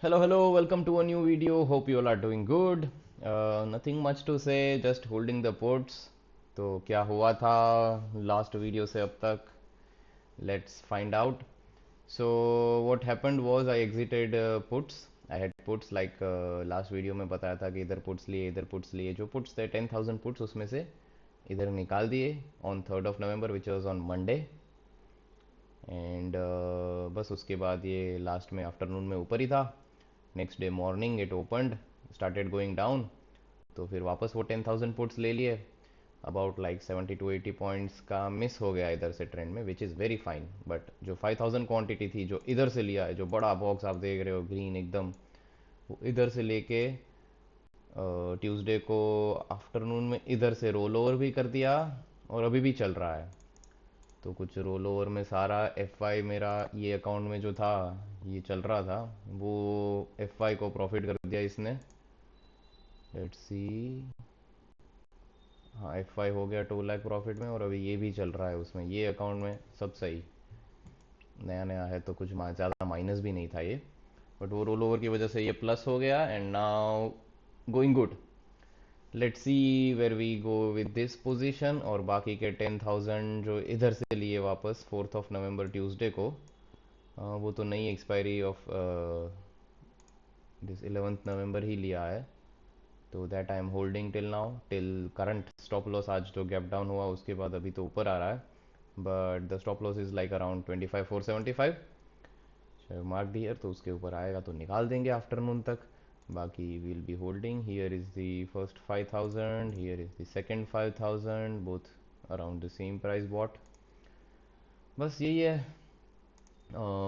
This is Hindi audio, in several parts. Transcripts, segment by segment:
Hello, welcome to a new video. Hope you all are doing good. Nothing much to say, just holding the puts. तो क्या हुआ था लास्ट वीडियो से अब तक? Let's find out. So what happened was I exited puts. I had puts like last video में बताया था कि इधर puts लिए इधर puts लिए, जो puts थे 10,000 puts उसमें से इधर निकाल दिए on 3rd of November which was on Monday. And बस उसके बाद ये लास्ट में आफ्टरनून में ऊपर ही था. Next day morning it opened, started going down. तो फिर वापस वो 10,000 पुट्स ले लिए. अबाउट लाइक 70 to 80 पॉइंट्स का मिस हो गया इधर से ट्रेंड में, which is very fine. But जो 5,000 क्वांटिटी थी जो इधर से लिया है, जो बड़ा बॉक्स आप देख रहे हो ग्रीन एकदम, वो इधर से लेके ट्यूसडे को आफ्टरनून में इधर से रोल ओवर भी कर दिया और अभी भी चल रहा है. तो कुछ रोल ओवर में सारा एफ वाई मेरा ये अकाउंट में जो था, ये चल रहा था, वो एफ वाई को प्रॉफिट कर दिया इसने. Let's see. हाँ, एफ वाई हो गया 2 लाख प्रॉफिट में और अभी ये भी चल रहा है उसमें, ये अकाउंट में सब सही. नया नया है तो कुछ ज़्यादा माइनस भी नहीं था ये. बट वो रोल ओवर की वजह से ये प्लस हो गया and now going good. Let's see where we go with this position. और बाकी के 10,000 जो इधर से लिए वापस 4th of November ट्यूसडे को, वो तो नई expiry of this 11th November ही लिया है. तो that I am holding till now, till current stop loss. आज जो गैप डाउन हुआ उसके बाद अभी तो ऊपर आ रहा है, but the stop loss is like around 25,475. Mark here, तो उसके ऊपर आएगा तो निकाल देंगे आफ्टरनून तक. बाकी will be holding. Here is the first 5,000, here is the second 5,000, both around the same price bought. बस यही है,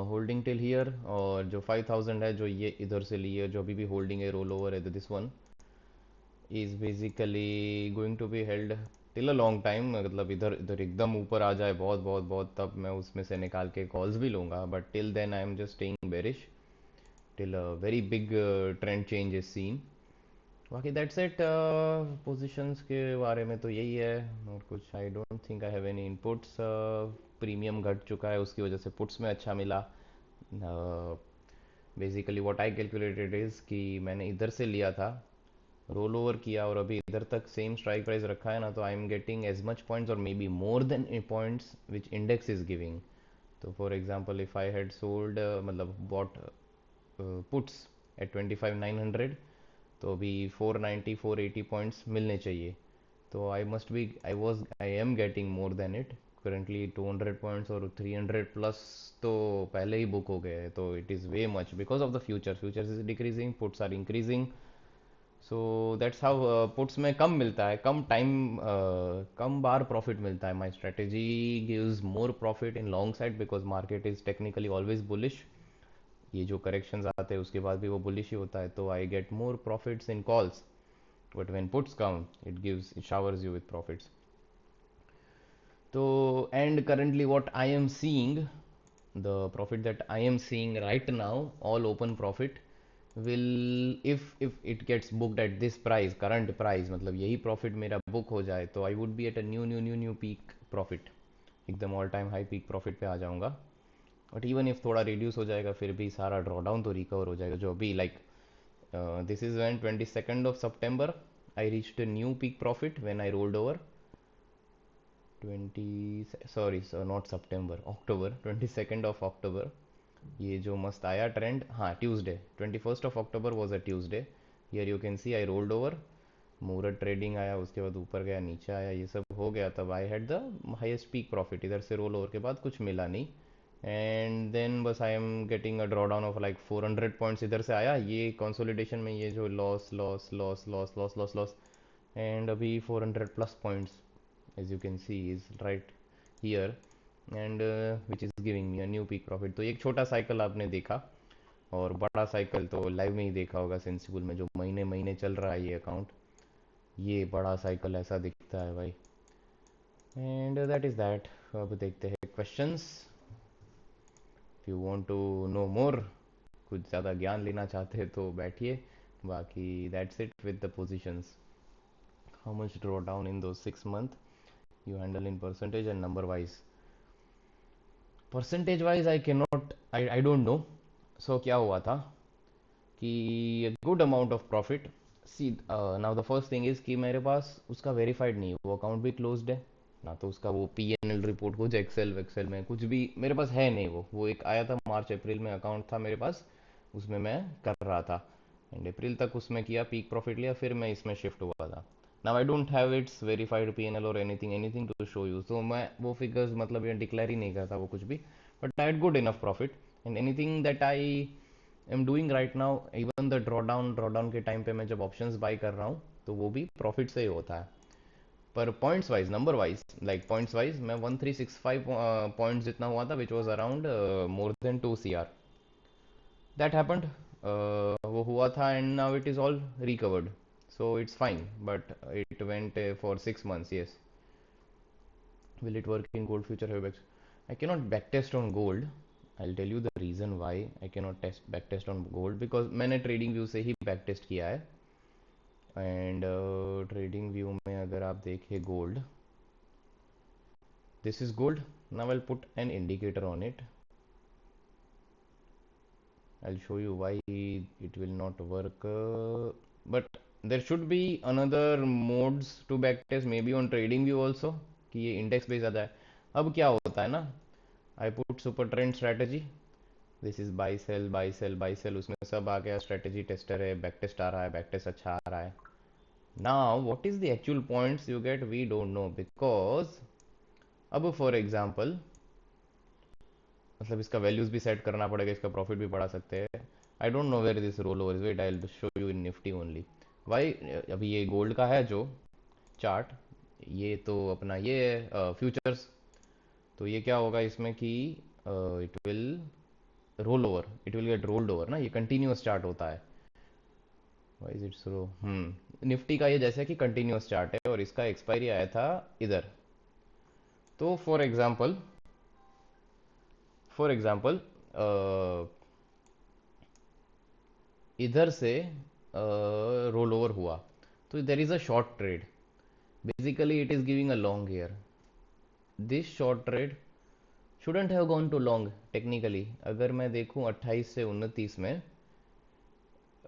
होल्डिंग टिल हियर. और जो 5,000 है जो ये इधर से लिए, जो अभी भी होल्डिंग है, रोल ओवर है, this one is basically going to be held till a long time. मतलब इधर इधर एकदम ऊपर आ जाए बहुत बहुत बहुत, तब मैं उसमें से निकाल के कॉल्स भी लूंगा. But till then I am just staying bearish till a very big trend change is seen. बाकी दैट्स इट. पोजीशंस के बारे में तो यही है, और कुछ I don't think I have any inputs. Premium घट चुका है, उसकी वजह से पुट्स में अच्छा मिला. Basically what I calculated is कि मैंने इधर से लिया था, रोल ओवर किया और अभी इधर तक सेम स्ट्राइक प्राइस रखा है ना, तो I am getting as much points और maybe more than points which index is giving. तो for example if I had sold, मतलब बॉट पुट्स एट 25,900, तो अभी 490 480 पॉइंट्स मिलने चाहिए. तो I must be I am getting more than it. Currently 200 points और 300 प्लस तो पहले ही बुक हो गए हैं. तो it is way much because of the futures is decreasing, puts are increasing. So that's how. Puts में कम मिलता है, कम टाइम, कम बार प्रॉफिट मिलता है. माई strategy gives more profit in long side because market is technically always bullish. ये जो करेक्शंस आते हैं उसके बाद भी वो बुलिश ही होता है, तो I get more profits in calls. But when puts come, it showers you with profits. तो and currently what I am seeing, the profit that I am seeing right now, all open profit will, if it gets booked at this price, current price, मतलब यही प्रॉफिट मेरा बुक हो जाए, तो I would be at a new peak profit. एकदम all time high peak profit पे आ जाऊंगा. बट इवन इफ थोड़ा रिड्यूस हो जाएगा, फिर भी सारा ड्रॉ डाउन तो रिकवर हो जाएगा. जो अभी like this is when 22nd of September I reached a new peak profit when I rolled over 20, sorry sir, not September, October, 22nd of October. ये जो मस्त आया ट्रेंड, हाँ Tuesday, 21st of October was a Tuesday. Here you can see I rolled over. मूरत ट्रेडिंग आया, उसके बाद ऊपर गया, नीचे आया, ये सब हो गया, तब I had the highest peak profit. इधर से रोल ओवर के बाद कुछ मिला नहीं. एंड देन बस आई am getting a draw down of like 400 points. इधर से आया ये कंसोलिडेशन में, ये जो loss loss loss loss loss loss loss, and अभी 400 plus points as you can see is right here, and which is giving me a new peak profit. तो एक छोटा साइकिल आपने देखा, और बड़ा साइकिल तो लाइव में ही देखा होगा सेंसिबल में, जो महीने महीने चल रहा है ये अकाउंट. ये बड़ा साइकिल ऐसा दिखता है भाई. And that is that. अब देखते हैं questions. If you want to know more, कुछ ज़्यादा ज्ञान लेना चाहते हैं तो बैठिए. बाकी that's it with the positions. How much draw down in दो 6 month you handle in percentage and number wise? Percentage wise I can not, I don't know. So क्या हुआ था, कि good amount of profit. See now the first thing is कि मेरे पास उसका वेरीफाइड नहीं है, वो अकाउंट भी क्लोज्ड है ना, तो उसका वो पीएनएल रिपोर्ट कुछ एक्सेल वेक्सेल में कुछ भी मेरे पास है नहीं। वो एक आया था मार्च अप्रैल में, अकाउंट था मेरे पास, उसमें मैं कर रहा था एंड अप्रैल तक उसमें किया, पीक प्रॉफिट लिया, फिर मैं इसमें शिफ्ट हुआ था। Now I don't have it's verified PNL और anything anything to show you, तो मैं वो फिगर्स मतलब ये डिक्लेयर ही नहीं करता वो कुछ भी, but I had good enough profit and anything that I am doing right now, even the drawdown के टाइम पे मैं जब ऑप्शंस बाय कर रहा हूँ तो वो भी प्रॉफिट से ही होता है। पर points wise, number wise, like points wise मैं 1365 पॉइंट्स जितना हुआ था, which was around more than 2 CR। That happened, वो हुआ था and now it is all recovered, so it's fine, but it went for 6 months, yes. Will it work in gold future Hebex? I cannot backtest on gold. I'll tell you the reason why I cannot test backtest on gold, because मैंने ट्रेडिंग व्यू से ही बैकटेस्ट किया है एंड ट्रेडिंग व्यू में अगर आप देखें gold, this is gold. Now I'll put an indicator on it. I'll show you why it will not work, but there should be another modes to backtest, maybe on trading view also, कि ये इंडेक्स पे ज़्यादा है। अब क्या होता है ना, I put super trend strategy, this is buy sell buy sell buy sell, उसमें सब आ गया, स्ट्रेटेजी टेस्टर है, बैक टेस्ट आ रहा है, बैक टेस्ट अच्छा आ रहा है। Now what is the actual points you get, we don't know, because अब फॉर एग्जांपल, मतलब इसका वैल्यूज भी सेट करना पड़ेगा, इसका प्रॉफिट भी बढ़ा सकते हैं। I don't know where this roll over is, wait I will show you in Nifty only. Why, अभी ये गोल्ड का है जो चार्ट, ये तो अपना ये है फ्यूचर्स, तो ये क्या होगा इसमें कि it will roll over, it will get rolled over ना, ये कंटिन्यूअस चार्ट होता है। Why is it slow, Nifty का ये जैसे कि कंटिन्यूअस चार्ट है और इसका एक्सपायरी आया था इधर, तो फॉर एग्जांपल इधर से रोल ओवर हुआ, तो there is a short trade, basically it is giving a long here, this short trade shouldn't have gone to long technically. अगर मैं देखूं 28 से 29 में,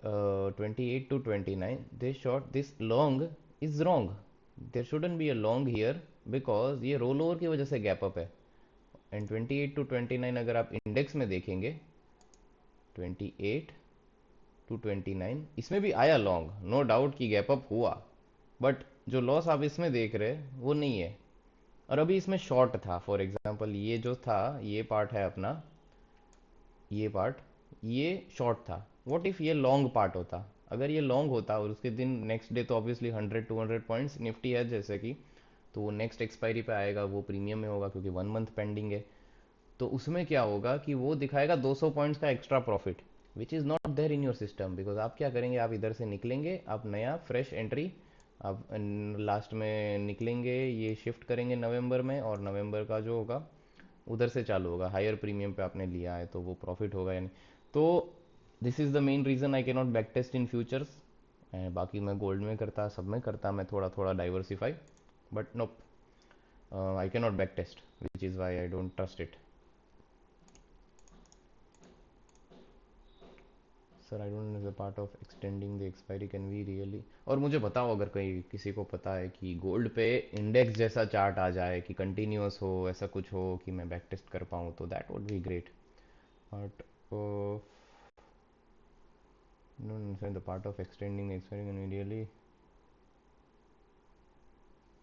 28 to 29, this short, this long is wrong, there shouldn't be a long here, because ये रोल ओवर की वजह से गैप अप है। एंड 28 to 29 अगर आप इंडेक्स में देखेंगे, 28 to 29 इसमें भी आया लॉन्ग, नो डाउट कि गैप अप हुआ, बट जो लॉस आप इसमें देख रहे हैं वो नहीं है। और अभी इसमें शॉर्ट था, फॉर एग्जांपल ये जो था, ये पार्ट है अपना, ये पार्ट, ये शॉर्ट था। व्हाट इफ ये लॉन्ग पार्ट होता, अगर ये लॉन्ग होता और उसके दिन नेक्स्ट डे, तो ऑब्वियसली 100 200 पॉइंट्स निफ्टी है जैसे कि, तो वो नेक्स्ट एक्सपायरी पे आएगा, वो प्रीमियम में होगा क्योंकि 1 मंथ पेंडिंग है, तो उसमें क्या होगा कि वो दिखाएगा 200 पॉइंट्स का extra profit, which is not there in your system, because आप क्या करेंगे, आप इधर से निकलेंगे, आप नया फ्रेश एंट्री, आप लास्ट में निकलेंगे, ये शिफ्ट करेंगे नवंबर में, और नवंबर का जो होगा उधर से चालू होगा, हायर प्रीमियम पे आपने लिया है तो वो प्रॉफिट होगा या नहीं। तो this is the main reason I can not back test in futures. बाकी मैं गोल्ड में करता, सब में करता, मैं थोड़ा थोड़ा diversify, but no, I can not back test, which is why I don't trust it. Sir I don't know the part of extending the expiry, can we really, और मुझे बताओ अगर कहीं किसी को पता है कि गोल्ड पे इंडेक्स जैसा चार्ट आ जाए, कि कंटिन्यूअस हो, ऐसा कुछ हो कि मैं बैक टेस्ट कर पाऊँ, तो that would be great. But no, no, sir, the part of extending the expiry can be really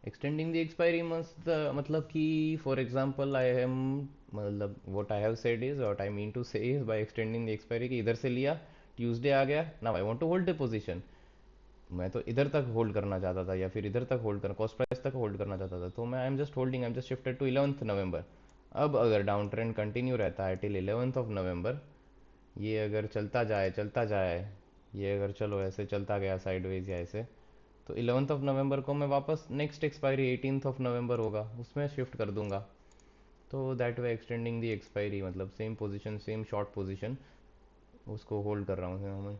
extending the expiry must the मतलब कि for example I am, मतलब what I have said is, what I mean to say is, by extending the expiry कि इधर से लिया, ट्यूसडे आ गया, now I want to hold the position, मैं तो इधर तक होल्ड करना चाहता था या फिर इधर तक होल्ड करना, कॉस्ट प्राइस तक होल्ड करना चाहता था, तो मैं I am just holding, I am just shifted to 11th नवंबर। अब अगर डाउन ट्रेंड कंटिन्यू रहता है टिल 11th ऑफ नवंबर, ये अगर चलता जाए, ये अगर चलो ऐसे चलता गया साइडवेज या ऐसे, तो 11th ऑफ नवंबर को मैं वापस next expiry 18th of November होगा, उसमें शिफ्ट कर दूंगा। तो that way extending the expiry, मतलब same position, same short position, उसको होल्ड कर रहा हूँ मैं।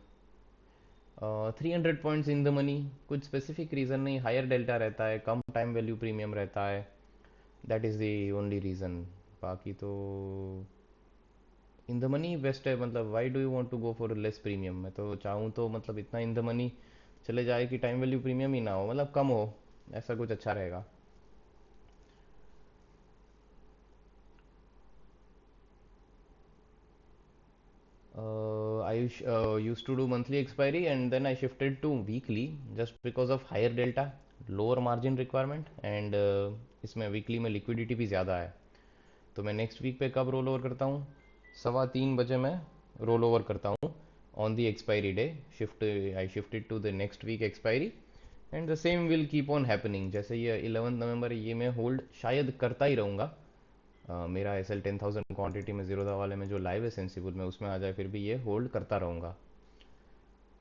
300 पॉइंट्स इन द मनी, कुछ स्पेसिफिक रीज़न नहीं, हायर डेल्टा रहता है, कम टाइम वैल्यू प्रीमियम रहता है, that is the only reason. बाकी तो इन द मनी बेस्ट है, मतलब why do you want to go for less premium? मैं तो चाहूँ तो मतलब इतना इन द मनी चले जाए कि टाइम वैल्यू प्रीमियम ही ना हो, मतलब कम हो, ऐसा कुछ अच्छा रहेगा। I used to do monthly expiry and then I shifted to weekly just because of higher delta, lower margin requirement and इसमें वीकली में लिक्विडिटी भी ज़्यादा है। तो मैं नेक्स्ट वीक पे कब रोल ओवर करता हूँ? 3:15 बजे मैं रोल ओवर करता हूँ on the expiry day. Shift I shifted to the next week expiry and the same will keep on happening. जैसे ये 11 नवंबर ये मैं होल्ड शायद करता ही रहूँगा। मेरा एस एल 10,000 क्वांटिटी में जीरोधा वाले में जो लाइव है सेंसिबल में उसमें आ जाए फिर भी ये होल्ड करता रहूँगा।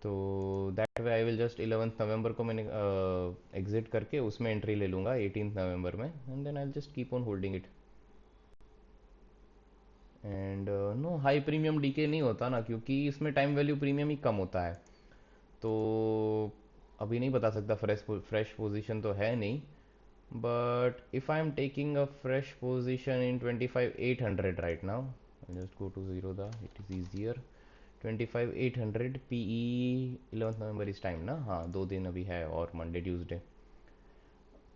तो that way I will just 11 नवंबर को मैंने एग्जिट करके उसमें एंट्री ले लूँगा 18 नवंबर में and then I just keep on holding it. And no high premium decay नहीं होता ना, क्योंकि इसमें टाइम वैल्यू प्रीमियम ही कम होता है। तो अभी नहीं बता सकता, फ्रेश फ्रेश पोजीशन तो है नहीं। But if I'm taking a fresh position in 25,800 right now, I'll just go to Zerodha, it is easier. 25,800 PE 11th नवंबर इस टाइम ना, हाँ 2 दिन अभी है और मंडे ट्यूसडे।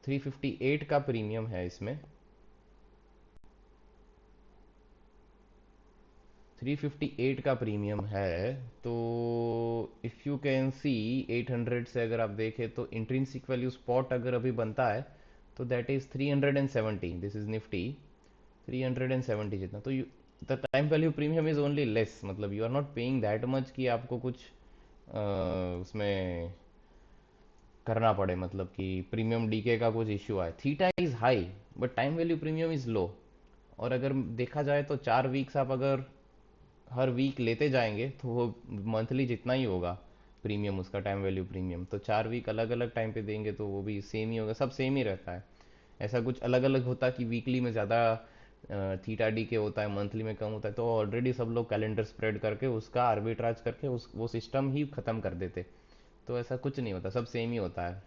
358 का प्रीमियम है इसमें। 358 का प्रीमियम है। तो इफ़ यू कैन सी 800 से अगर आप देखें तो इंट्रिंसिक वैल्यू स्पॉट अगर अभी बनता है तो that is 370। This is Nifty 370 जितना। तो the time value premium is only less, मतलब you are not paying that much कि आपको कुछ उसमें करना पड़े, मतलब कि प्रीमियम डीके का कुछ इश्यू आए। Theta is high but time value premium is low. और अगर देखा जाए तो 4 वीक्स आप अगर हर वीक लेते जाएंगे तो वो मंथली जितना ही होगा प्रीमियम, उसका टाइम वैल्यू प्रीमियम। तो 4 वीक अलग अलग टाइम पे देंगे तो वो भी सेम ही होगा, सब सेम ही रहता है। ऐसा कुछ अलग अलग होता कि वीकली में ज़्यादा थीटा डी के होता है, मंथली में कम होता है, तो ऑलरेडी सब लोग कैलेंडर स्प्रेड करके उसका आर्बिट्राज करके उस वो सिस्टम ही ख़त्म कर देते। तो ऐसा कुछ नहीं होता, सब सेम ही होता है।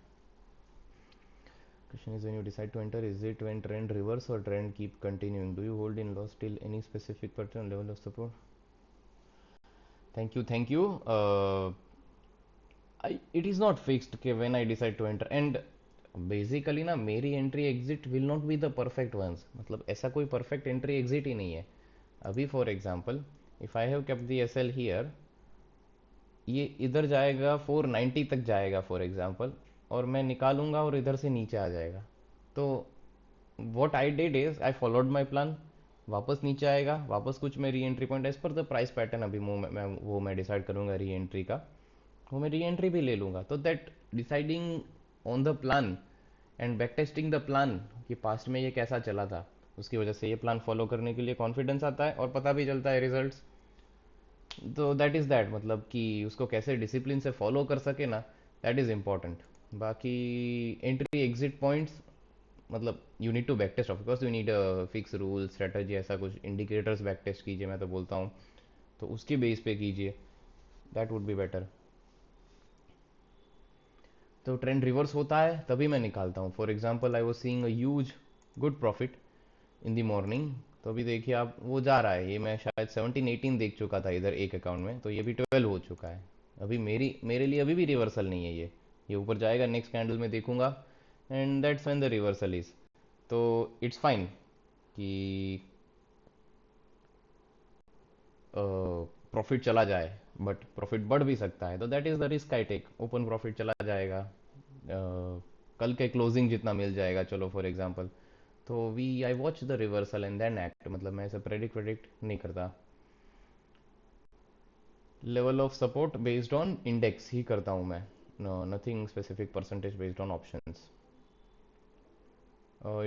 Question is, when you decide to enter, is it when trend reverse or trend keep continuing? Do you hold in loss till any specific pattern level of support? Thank you, thank you. It is not fixed कि when I decide to enter and basically ना मेरी entry exit will not be the perfect ones, मतलब ऐसा कोई परफेक्ट एंट्री एग्जिट ही नहीं है। अभी for example if I have kept the S L here, ये इधर जाएगा 490 तक जाएगा फॉर एग्जांपल, और मैं निकालूंगा और इधर से नीचे आ जाएगा। तो what I did is I followed my plan. वापस नीचे आएगा, वापस कुछ मैं re entry point as per the price pattern अभी मैं डिसाइड करूंगा री एंट्री का, वो मैं री एंट्री भी ले लूंगा। तो that deciding on the plan and back testing the plan कि पास्ट में ये कैसा चला था, उसकी वजह से ये प्लान फॉलो करने के लिए कॉन्फिडेंस आता है और पता भी चलता है रिजल्ट्स। तो दैट इज़ दैट, मतलब कि उसको कैसे डिसिप्लिन से फॉलो कर सके ना, दैट इज़ इम्पॉर्टेंट। बाकी एंट्री एग्जिट पॉइंट्स, मतलब you need to back test, of course you need fix rule strategy, ऐसा कुछ इंडिकेटर्स बैक टेस्ट कीजिए, मैं तो बोलता हूँ। तो उसकी बेस पे कीजिए, दैट वुड बी बेटर। तो ट्रेंड रिवर्स होता है तभी मैं निकालता हूँ। For example I was seeing a huge good profit in the morning, तो अभी देखिए आप वो जा रहा है, ये मैं शायद 17-18 देख चुका था इधर एक अकाउंट में, तो ये भी 12 हो चुका है। अभी मेरे लिए अभी भी रिवर्सल नहीं है ये ऊपर जाएगा, नेक्स्ट कैंडल में देखूंगा and that's when the reversal is. तो इट्स फाइन कि प्रॉफिट चला जाए, बट प्रॉफिट बढ़ भी सकता है, तो that is the risk I take. Open profit चला जाएगा, कल के क्लोजिंग जितना मिल जाएगा चलो फॉर एग्जांपल, तो we I watch the reversal and then act, मतलब मैं ऐसे प्रेडिक्ट नहीं करता। Level of support based on index ही करता हूँ मैं, nothing specific percentage based on options.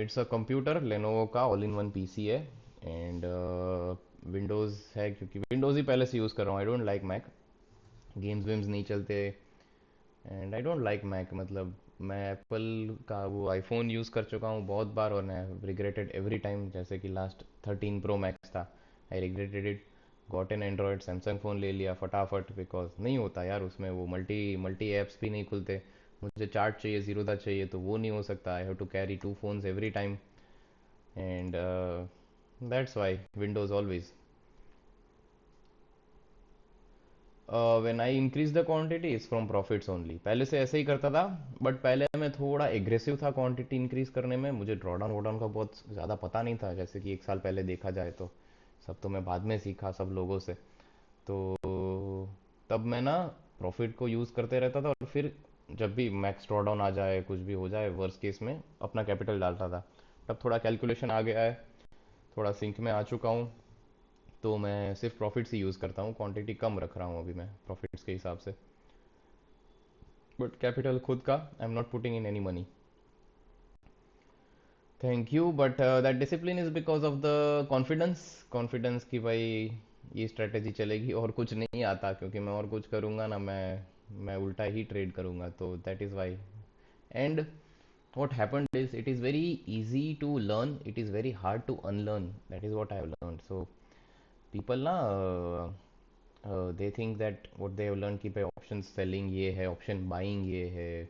It's a computer Lenovo का ऑल इन वन पीसी है एंड विंडोज़ है, क्योंकि विंडोज़ ही पहले से यूज़ कर रहा हूँ। I don't like Mac, games वेम्स नहीं चलते and I don't like Mac. मतलब मैं एप्पल का वो आईफोन यूज़ कर चुका हूँ बहुत बार और मैं रिग्रेटेड एवरी टाइम, जैसे कि लास्ट 13 प्रो मैक्स था, I regretted it. Got an Android Samsung phone ले लिया फटाफट, बिकॉज नहीं होता यार उसमें वो मल्टी मल्टी ऐप्स भी नहीं खुलते। मुझे चार्ट चाहिए, ज़ीरोदा चाहिए, तो वो नहीं हो सकता। I have to carry 2 phones every time and that's why windows always. When I increase the quantity is from profits only. पहले से ऐसे ही करता था, बट पहले मैं थोड़ा एग्रेसिव था क्वांटिटी इंक्रीज करने में। मुझे ड्रॉडाउन वॉडाउन का बहुत ज़्यादा पता नहीं था, जैसे कि 1 साल पहले देखा जाए तो। सब तो मैं बाद में सीखा सब लोगों से। तो तब मैं ना प्रॉफिट को यूज़ करते रहता था, और फिर जब भी मैक्स ड्रॉडाउन आ जाए, कुछ भी हो जाए, वर्स्ट केस में अपना कैपिटल डालता था। तब थोड़ा कैलकुलेशन आ गया है, थोड़ा सिंक में आ चुका हूँ। तो मैं सिर्फ प्रॉफिट्स ही यूज़ करता हूँ, क्वांटिटी कम रख रहा हूँ अभी मैं प्रॉफिट्स के हिसाब से। बट कैपिटल खुद का, I am not putting in any money. Thank you, but that discipline is because of the confidence. Confidence कि भाई ये स्ट्रेटेजी चलेगी और कुछ नहीं आता, क्योंकि मैं और कुछ करूँगा ना, मैं उल्टा ही ट्रेड करूँगा, तो that is why. And what happened is it is very easy to learn, it is very hard to unlearn. That is what I have learned. So people na they think that what they have learned कि भाई ऑप्शन सेलिंग ये है, ऑप्शन बाइंग ये है,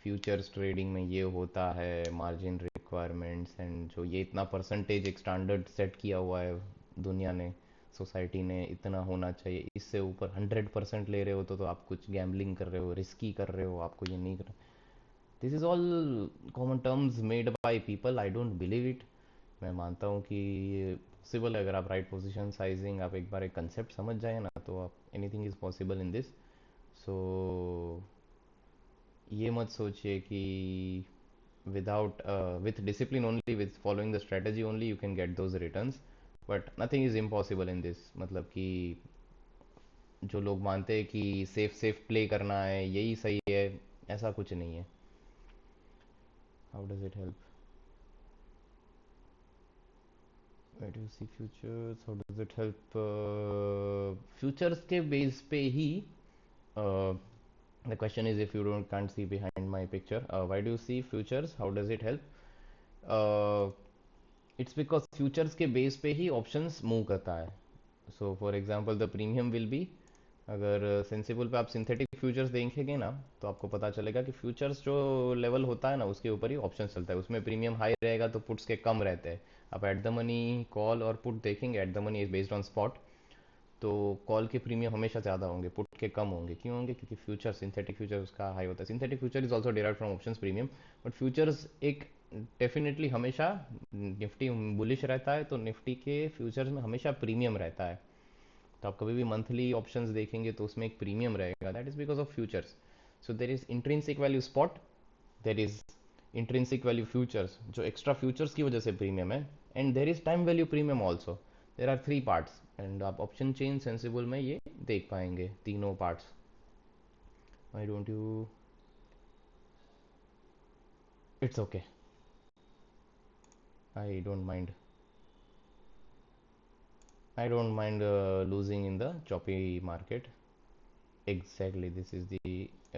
फ्यूचर्स ट्रेडिंग में ये होता है, मार्जिन रिक्वायरमेंट्स एंड जो ये इतना परसेंटेज एक स्टैंडर्ड सेट किया हुआ है दुनिया ने, सोसाइटी ने, इतना होना चाहिए, इससे ऊपर 100% ले रहे हो तो आप कुछ गैम्बलिंग कर रहे हो, रिस्की कर रहे हो, आपको ये नहीं कर। This is all common terms made by people, I don't believe it. मैं मानता हूँ कि ये पॉसिबल है, अगर आप राइट पोजीशन साइजिंग, आप एक बार एक कंसेप्ट समझ जाए ना, तो आप anything is possible in this. So ये मत सोचिए कि without with discipline only, with following the strategy only you can get those returns. But nothing is impossible in this. मतलब कि जो लोग मानते हैं कि सेफ सेफ प्ले करना है, यही सही है, ऐसा कुछ नहीं है। How does it help? Where do you see futures? How does it help? Futures के बेस पे ही, uh, the question is, if you don't can't see behind my picture, why do you see futures? How does it help? Uh, it's because futures के बेस पे ही options मूव करता है। So for example the premium will be, अगर सेंसिबल पे आप सिंथेटिक फ्यूचर्स देखेंगे ना, तो आपको पता चलेगा कि फ्यूचर्स जो लेवल होता है ना, उसके ऊपर ही ऑप्शन चलता है। उसमें प्रीमियम हाई रहेगा तो पुट्स के कम रहते हैं। आप एट द मनी कॉल और पुट देखेंगे, at the money is based on spot, तो कॉल के प्रीमियम हमेशा ज़्यादा होंगे, पुट के कम होंगे। क्यों होंगे? क्योंकि फ्यूचर, सिंथेटिक फ्यूचर उसका हाई होता है। Synthetic future is also derive from options premium, but futures एक डेफिनेटली हमेशा, निफ्टी बुलिश रहता है तो निफ्टी के फ्यूचर्स में हमेशा प्रीमियम रहता है। तो आप कभी भी मंथली ऑप्शंस देखेंगे तो उसमें एक प्रीमियम रहेगा, that is because of futures. So there is intrinsic value spot, there is intrinsic value futures, जो एक्स्ट्रा फ्यूचर्स की वजह से प्रीमियम है, and there is time value premium also. There are 3 parts, and आप ऑप्शन चेन सेंसिबल में ये देख पाएंगे तीनों parts. I don't you? It's okay, I don't mind. I don't mind losing in the choppy market. Exactly, this is the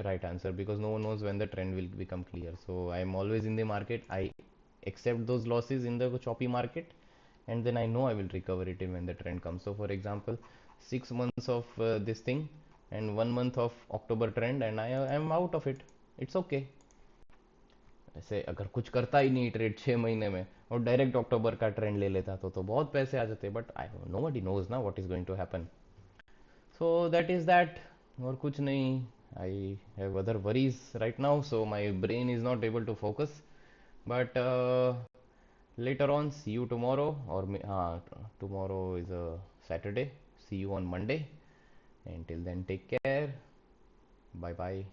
right answer, because no one knows when the trend will become clear. So I am always in the market. I accept those losses in the choppy market, and then I know I will recover it when the trend comes. So for example, 6 months of this thing and 1 month of October trend, and I am out of it. It's okay. ऐसे अगर कुछ करता ही नहीं ट्रेड 6 महीने में, और डायरेक्ट अक्टूबर का ट्रेंड ले लेता तो बहुत पैसे आ जाते, but I nobody knows ना what is going to happen. So that is that, और कुछ नहीं। I have other worries right now, so my brain is not able to focus. But later on, see you tomorrow, और हाँ, tomorrow is a Saturday, see you on Monday, and till then take care, bye bye.